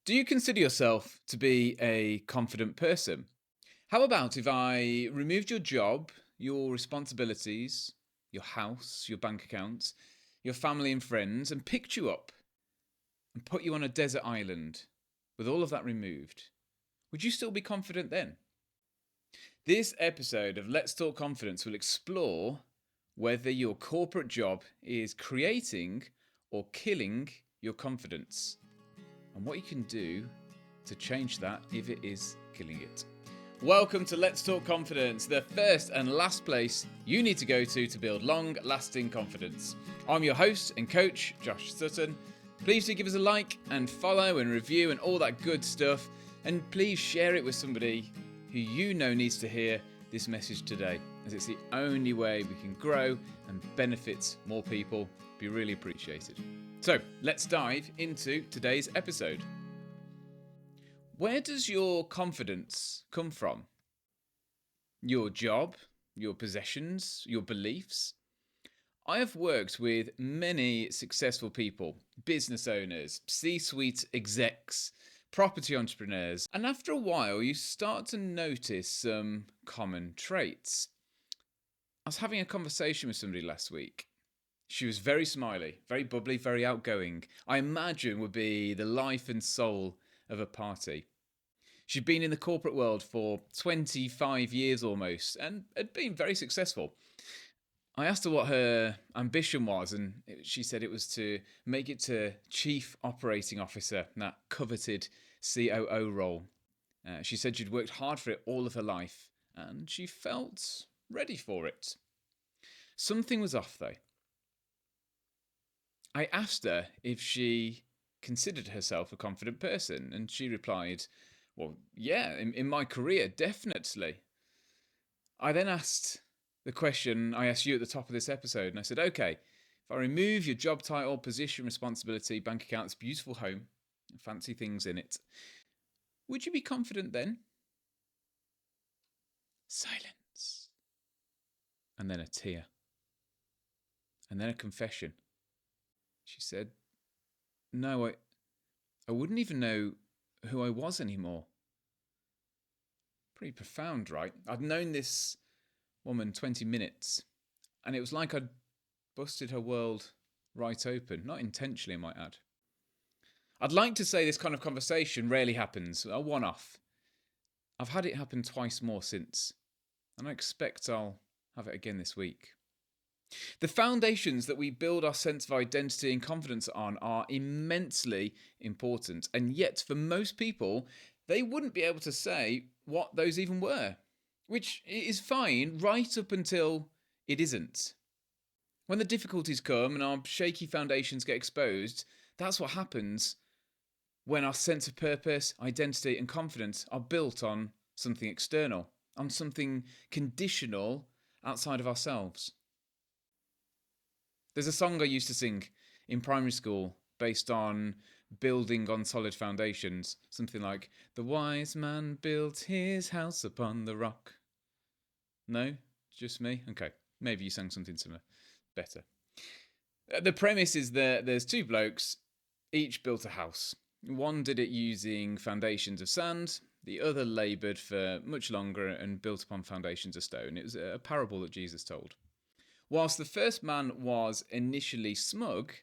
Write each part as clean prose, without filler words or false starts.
Do you consider yourself to be a confident person? How about if I removed your job, your responsibilities, your house, your bank accounts, your family and friends, and picked you up and put you on a desert island with all of that removed? Would you still be confident then? This episode of Let's Talk Confidence will explore whether your corporate job is creating or killing your confidence, and what you can do to change that if it is killing it. Welcome to Let's Talk Confidence, the first and last place you need to go to build long-lasting confidence. I'm your host and coach, Josh Sutton. Please do give us a like and follow and review and all that good stuff. And please share it with somebody who you know needs to hear this message today, as it's the only way we can grow and benefit more people. Be really appreciated. So let's dive into today's episode. Where does your confidence come from? Your job, your possessions, your beliefs? I have worked with many successful people, business owners, C-suite execs, property entrepreneurs, and after a while you start to notice some common traits. I was having a conversation with somebody last week. She was very smiley, very bubbly, very outgoing. I imagine would be the life and soul of a party. She'd been in the corporate world for 25 years almost and had been very successful. I asked her what her ambition was, and she said it was to make it to Chief Operating Officer, that coveted COO role. She said she'd worked hard for it all of her life, and she felt ready for it. Something was off, though. I asked her if she considered herself a confident person, and she replied, well, yeah, in my career, definitely. I then asked the question I asked you at the top of this episode, and I said, okay, if I remove your job title, position, responsibility, bank accounts, beautiful home, fancy things in it, would you be confident then? Silence. And then a tear. And then a confession. She said, no, I wouldn't even know who I was anymore. Pretty profound, right? I'd known this woman 20 minutes, and it was like I'd busted her world right open. Not intentionally, I might add. I'd like to say this kind of conversation rarely happens, a one-off. I've had it happen twice more since, and I expect I'll have it again this week. The foundations that we build our sense of identity and confidence on are immensely important, and yet for most people, they wouldn't be able to say what those even were, which is fine right up until it isn't. When the difficulties come and our shaky foundations get exposed, that's what happens when our sense of purpose, identity, and confidence are built on something external, on something conditional outside of ourselves. There's a song I used to sing in primary school based on building on solid foundations. Something like, the wise man built his house upon the rock. No? Just me? Okay. Maybe you sang something similar. Better. The premise is that there's two blokes, each built a house. One did it using foundations of sand. The other laboured for much longer and built upon foundations of stone. It was a parable that Jesus told. Whilst the first man was initially smug,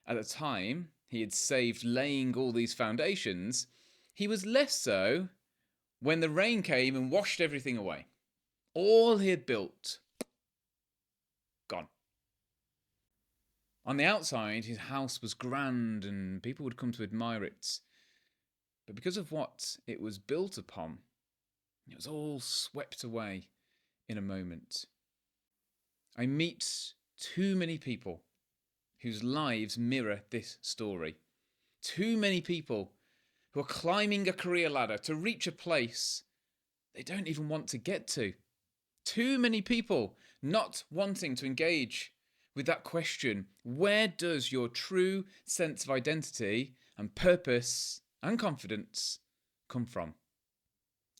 at the time he had saved laying all these foundations, he was less so when the rain came and washed everything away. All he had built, gone. On the outside, his house was grand and people would come to admire it. But because of what it was built upon, it was all swept away in a moment. I meet too many people whose lives mirror this story. Too many people who are climbing a career ladder to reach a place they don't even want to get to. Too many people not wanting to engage with that question, where does your true sense of identity and purpose and confidence come from?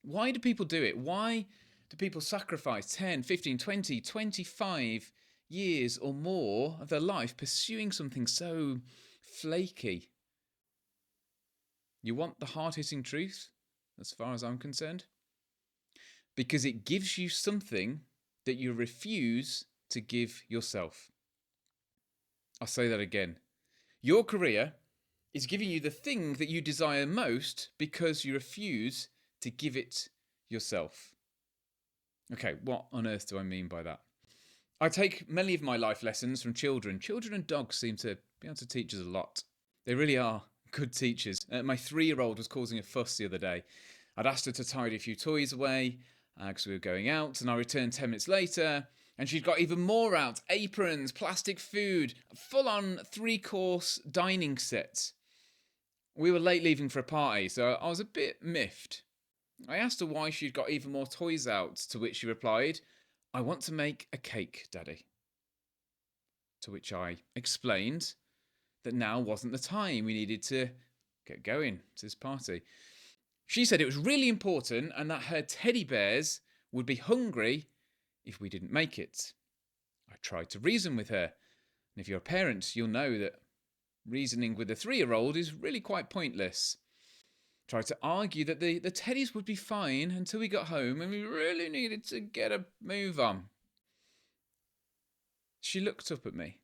Why do people do it? Why do people sacrifice 10, 15, 20, 25 years or more of their life pursuing something so flaky? You want the hard-hitting truth, as far as I'm concerned? Because it gives you something that you refuse to give yourself. I'll say that again. Your career is giving you the thing that you desire most because you refuse to give it yourself. Okay, what on earth do I mean by that? I take many of my life lessons from children. Children and dogs seem to be able to teach us a lot. They really are good teachers. My 3-year-old was causing a fuss the other day. I'd asked her to tidy a few toys away because we were going out, and I returned 10 minutes later, and she'd got even more out. Aprons, plastic food, full-on 3-course dining set. We were late leaving for a party, so I was a bit miffed. I asked her why she'd got even more toys out, to which she replied, "I want to make a cake, Daddy." To which I explained that now wasn't the time. We needed to get going to this party. She said it was really important and that her teddy bears would be hungry if we didn't make it. I tried to reason with her. And if you're a parent, you'll know that reasoning with a 3-year-old is really quite pointless. Tried to argue that the teddies would be fine until we got home and we really needed to get a move on. She looked up at me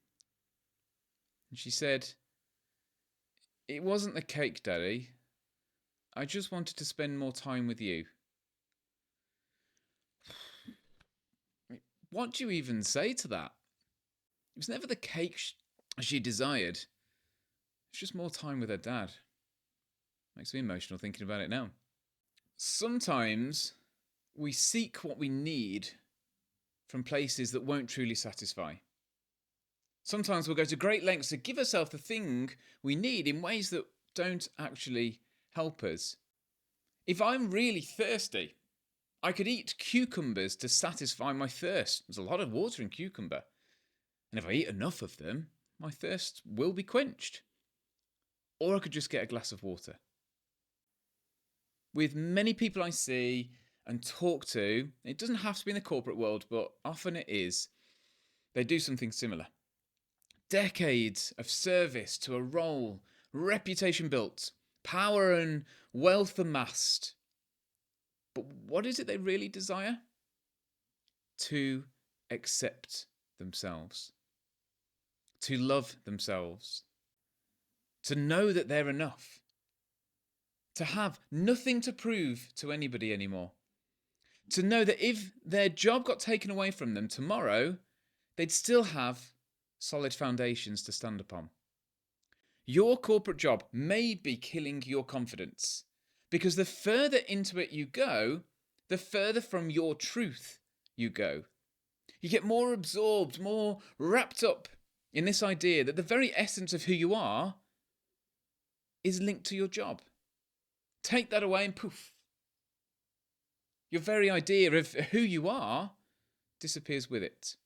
and she said, "It wasn't the cake, Daddy. I just wanted to spend more time with you." What do you even say to that? It was never the cake she desired. It's just more time with her dad. Makes me emotional thinking about it now. Sometimes we seek what we need from places that won't truly satisfy. Sometimes we'll go to great lengths to give ourselves the thing we need in ways that don't actually help us. If I'm really thirsty, I could eat cucumbers to satisfy my thirst. There's a lot of water in cucumber. And if I eat enough of them, my thirst will be quenched. Or I could just get a glass of water. With many people I see and talk to, it doesn't have to be in the corporate world, but often it is, they do something similar. Decades of service to a role, reputation built, power and wealth amassed. But what is it they really desire? To accept themselves, to love themselves, to know that they're enough, to have nothing to prove to anybody anymore, to know that if their job got taken away from them tomorrow, they'd still have solid foundations to stand upon. Your corporate job may be killing your confidence because the further into it you go, the further from your truth you go. You get more absorbed, more wrapped up in this idea that the very essence of who you are is linked to your job. Take that away and poof. Your very idea of who you are disappears with it.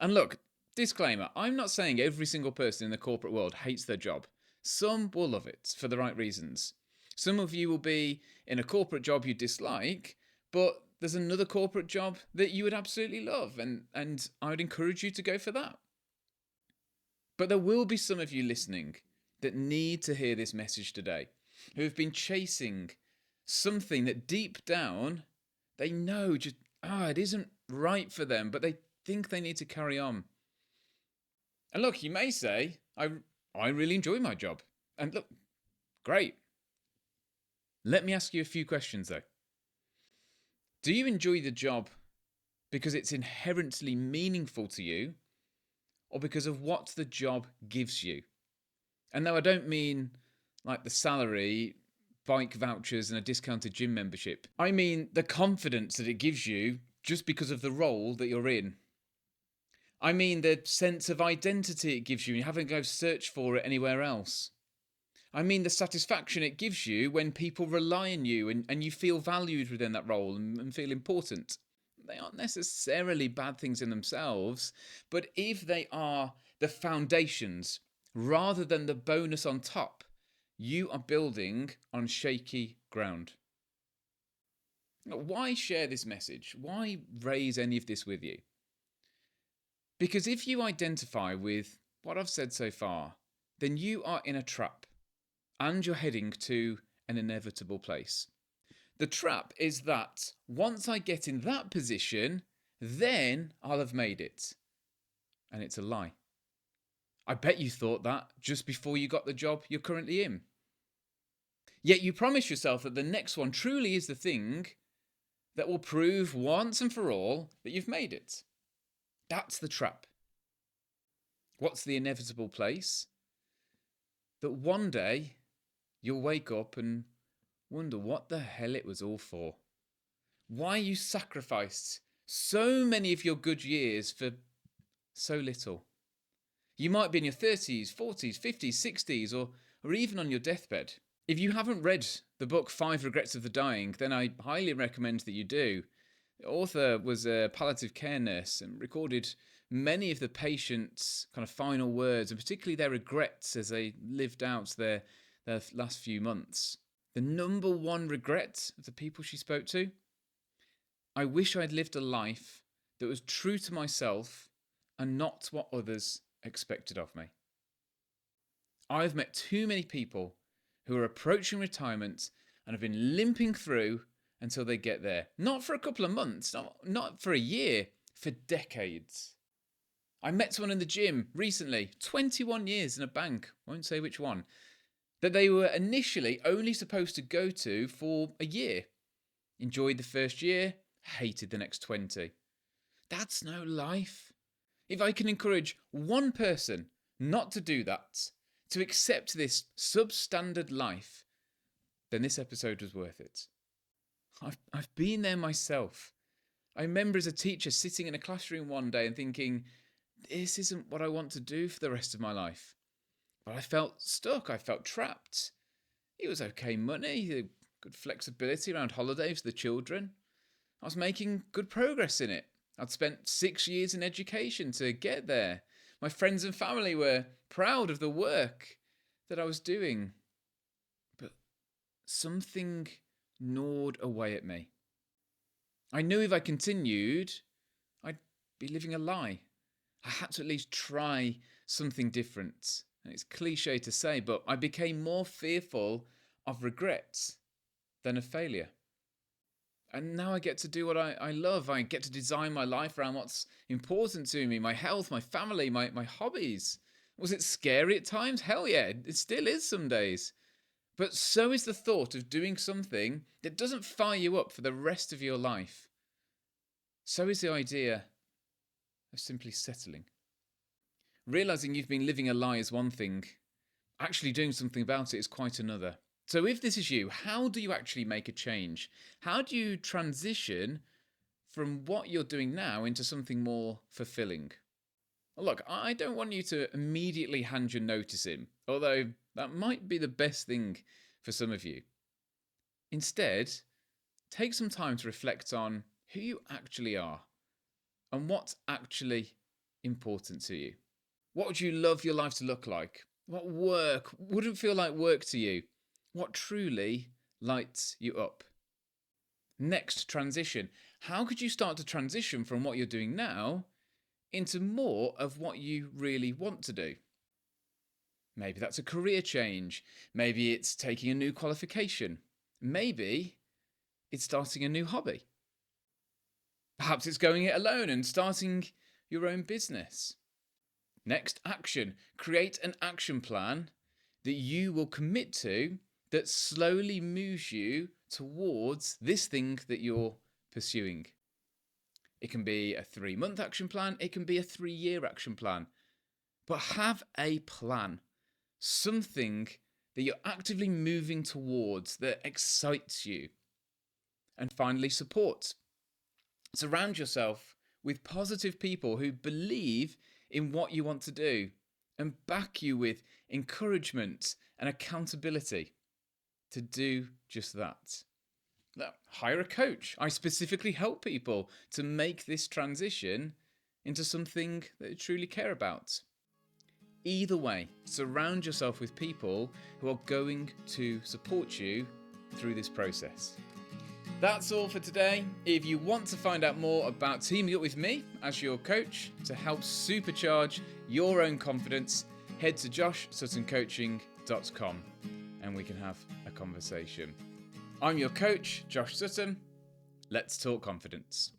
And look, disclaimer, I'm not saying every single person in the corporate world hates their job. Some will love it for the right reasons. Some of you will be in a corporate job you dislike, but there's another corporate job that you would absolutely love, and I would encourage you to go for that. But there will be some of you listening that need to hear this message today, who have been chasing something that deep down they know just, it isn't right for them, but they think they need to carry on. And look, you may say, I really enjoy my job. And look, great. Let me ask you a few questions though. Do you enjoy the job because it's inherently meaningful to you, or because of what the job gives you? And no, I don't mean like the salary, bike vouchers, and a discounted gym membership. I mean the confidence that it gives you just because of the role that you're in. I mean the sense of identity it gives you and you haven't to go search for it anywhere else. I mean the satisfaction it gives you when people rely on you and you feel valued within that role and feel important. They aren't necessarily bad things in themselves, but if they are the foundations rather than the bonus on top, you are building on shaky ground. Why share this message? Why raise any of this with you? Because if you identify with what I've said so far, then you are in a trap. and you're heading to an inevitable place. The trap is that once I get in that position, then I'll have made it. And it's a lie. I bet you thought that just before you got the job you're currently in. Yet you promise yourself that the next one truly is the thing that will prove once and for all that you've made it. That's the trap. What's the inevitable place? That one day you'll wake up and wonder what the hell it was all for. Why you sacrificed so many of your good years for so little. You might be in your 30s, 40s, 50s, 60s, or even on your deathbed. If you haven't read the book 5 Regrets of the Dying, then I highly recommend that you do. The author was a palliative care nurse and recorded many of the patients' kind of final words, and particularly their regrets as they lived out their last few months. The number one regret of the people she spoke to: I wish I'd lived a life that was true to myself and not what others expected of me. I've met too many people who are approaching retirement and have been limping through until they get there. Not for a couple of months, not for a year, for decades. I met someone in the gym recently, 21 years in a bank, won't say which one, that they were initially only supposed to go to for a year. Enjoyed the first year, hated the next 20. That's no life. If I can encourage one person not to do that, to accept this substandard life, then this episode was worth it. I've been there myself. I remember as a teacher sitting in a classroom one day and thinking, this isn't what I want to do for the rest of my life. But I felt stuck. I felt trapped. It was okay money, good flexibility around holidays for the children. I was making good progress in it. I'd spent 6 years in education to get there. My friends and family were proud of the work that I was doing. But something gnawed away at me. I knew if I continued, I'd be living a lie. I had to at least try something different. And it's cliche to say, but I became more fearful of regrets than of failure. And now I get to do what I love. I get to design my life around what's important to me, my health, my family, my hobbies. Was it scary at times? Hell yeah, it still is some days. But so is the thought of doing something that doesn't fire you up for the rest of your life. So is the idea of simply settling. Realizing you've been living a lie is one thing. Actually doing something about it is quite another. So if this is you, how do you actually make a change? How do you transition from what you're doing now into something more fulfilling? Well, look, I don't want you to immediately hand your notice in, although that might be the best thing for some of you. Instead, take some time to reflect on who you actually are and what's actually important to you. What would you love your life to look like? What work wouldn't feel like work to you? What truly lights you up? Next, transition. How could you start to transition from what you're doing now into more of what you really want to do? Maybe that's a career change. Maybe it's taking a new qualification. Maybe it's starting a new hobby. Perhaps it's going it alone and starting your own business. Next, action. Create an action plan that you will commit to that slowly moves you towards this thing that you're pursuing. It can be a 3-month action plan. It can be a 3-year action plan. But have a plan. Something that you're actively moving towards that excites you. And finally, support. Surround yourself with positive people who believe in what you want to do and back you with encouragement and accountability to do just that. Now, hire a coach. I specifically help people to make this transition into something that they truly care about. Either way, surround yourself with people who are going to support you through this process. That's all for today. If you want to find out more about teaming up with me as your coach to help supercharge your own confidence, head to joshsuttoncoaching.com. and we can have a conversation. I'm your coach, Josh Sutton. Let's talk confidence.